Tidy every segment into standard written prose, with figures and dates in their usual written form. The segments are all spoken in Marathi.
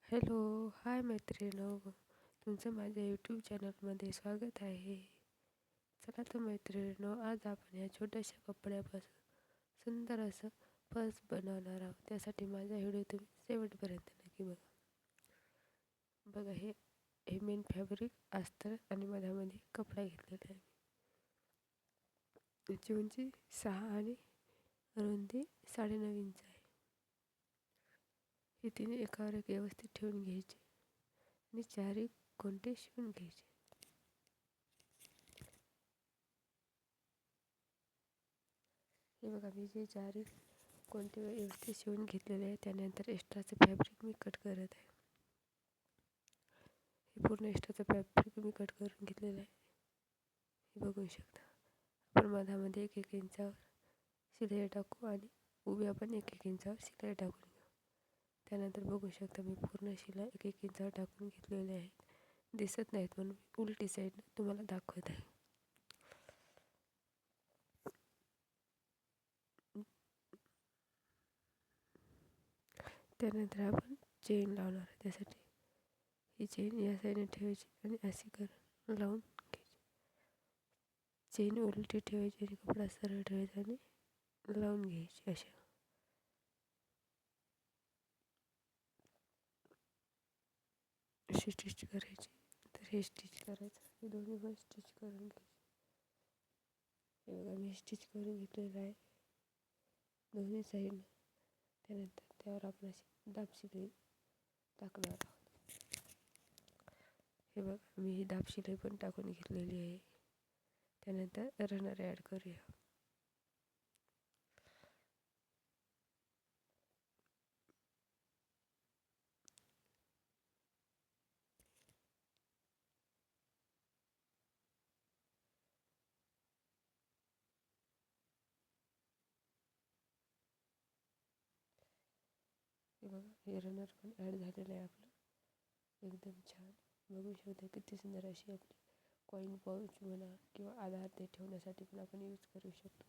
हॅलो, हाय मैत्रिणींनो, तुमचं माझ्या यूट्यूब चॅनलमध्ये स्वागत आहे. चला तर मैत्रिणींनो, आज आपण या छोट्याशा कपड्यापासून सुंदर असं पर्स बनवणार आहोत. त्यासाठी माझा व्हिडिओ तुम्ही शेवटपर्यंत नक्की बघा. बघा, हे हे मेन फॅब्रिक अस्तर आणि मधामध्ये कपडा घेतलेला आहे. याची उंची 6 आणि रुंदी 9.5 इंच आहे. हे तिने एकावर एक व्यवस्थित ठेवून घ्यायचे आणि चारही कोंटे शिवून घ्यायचे. हे बघा, मी जे चारही कोंटे व्यवस्थित शिवून घेतलेले आहे. त्यानंतर एक्स्ट्राचं फॅब्रिक मी कट करत आहे. हे पूर्ण एक्स्ट्राचं फॅब्रिक मी कट करून घेतलेलं आहे. हे बघू शकता. आपण मधामध्ये 1-1 इंचावर शिलाई टाकू आणि उभ्या पण 1-1 इंचावर शिलाई टाकून घेऊ. त्यानंतर बघू शकता, मी पूर्ण शिलाई 1-1 इंचावर टाकून घेतलेले आहेत. दिसत नाहीत म्हणून मी उलटी साईडनं तुम्हाला दाखवत आहे. त्यानंतर आपण चेन लावणार आहे. त्यासाठी ही चेन या साईडने ठेवायची आणि अशी करून लावून घ्यायची. चेन उलटी ठेवायची आणि कपडा सरळ ठेवायचा आणि लावून घ्यायची. अशी स्टिच करायची. तर हे स्टिच करायचं, हे दोन्ही पण स्टिच करून घ्यायचे. हे बघा, मी स्टिच करून घेतलेलं आहे दोन्ही साईडनं. त्यानंतर त्यावर आपण अशी दाब शिलाई टाकणार आहोत. हे बघा, मी ही दाब शिलाई पण टाकून घेतलेली आहे. त्यानंतर रनर ॲड करूया. हे बघा, हे रनर पण ॲड झालेलं आहे आपलं. एकदम छान. बघू शकता किती सुंदर अशी आपली कॉईन पाऊच म्हणा किंवा आधार ते ठेवण्यासाठी पण आपण यूज करू शकतो.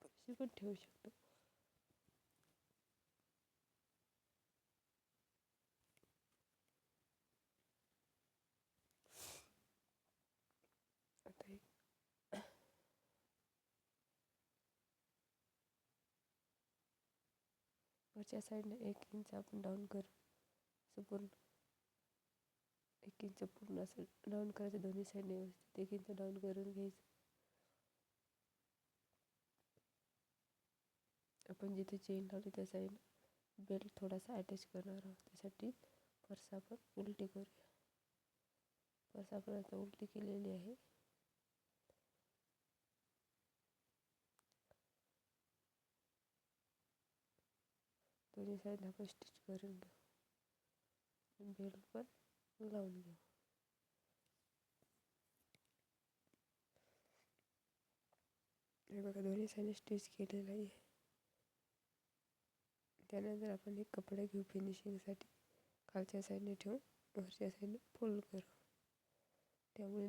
अशी पण ठेवू शकतो. आता हे वरच्या साईडनं 1 इंच आपण डाऊन करू. असं पूर्ण 1 इंच पूर्ण असं डाऊन करायचं. दोन्ही साईडने व्यवस्थित 1 इंच डाऊन करून घ्यायचं. आपण जिथे चेन लावली त्या साईडनं बेल्ट थोडासा अटॅच करणार आहोत. त्यासाठी पर्स आपण उलटी करूया. पर्स आपण आता उलटी केलेली आहे. दोन्ही साईडला आपण स्टिच करून घेऊ. बेल्ट पण लावून घेऊ. हे बघा, दोन्ही साईडने स्टिच केलेलं आहे. त्यानंतर आपण एक कपडा घेऊ फिनिशिंगसाठी. खालच्या साईडने ठेवून वरच्या साईडने फोल्ड करू. त्यामुळे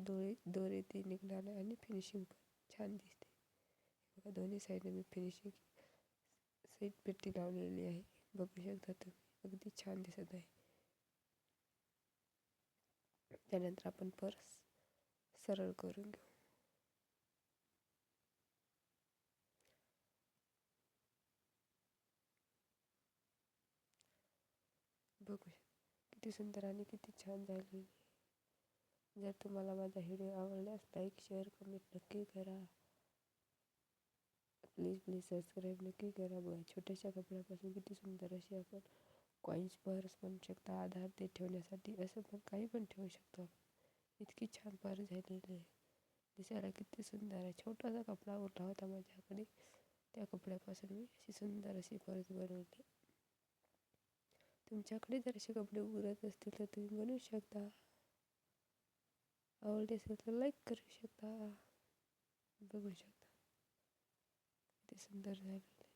दोरे ती निघणार नाही आणि फिनिशिंग पण छान दिसते. बघा, दोन्ही साईडने मी फिनिशिंग साईड पट्टी लावलेली आहे. बघू शकता तुम्ही, अगदी छान दिसत आहे. त्यानंतर आपण पर्स सरळ करून घेऊ. बघू किती सुंदर आणि किती छान झालेली आहे. जर तुम्हाला माझा व्हिडिओ आवडल्यास लाईक, शेअर, कमेंट नक्की करा. प्लीज सबस्क्राईब नक्की करा. बघा, छोट्याशा कपड्यापासून किती सुंदर अशी आपण कॉईन्स पर्स म्हणू शकता, आधार ते ठेवण्यासाठी असं पण काही पण ठेवू शकतो आपण. इतकी छान पर्स झालेली आहे. दिसायला किती सुंदर आहे. छोटासा कपडा उरला होता माझ्याकडे, त्या कपड्यापासून मी अशी सुंदर अशी पर्स बनवली. तुमच्याकडे जर असे कपडे उरत असतील तर तुम्ही बनवू शकता. आवडले असेल तर लाईक करू शकता. बघू शकता किती सुंदर झालेलं आहे.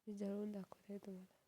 मी जळवून दाखवते तुम्हाला.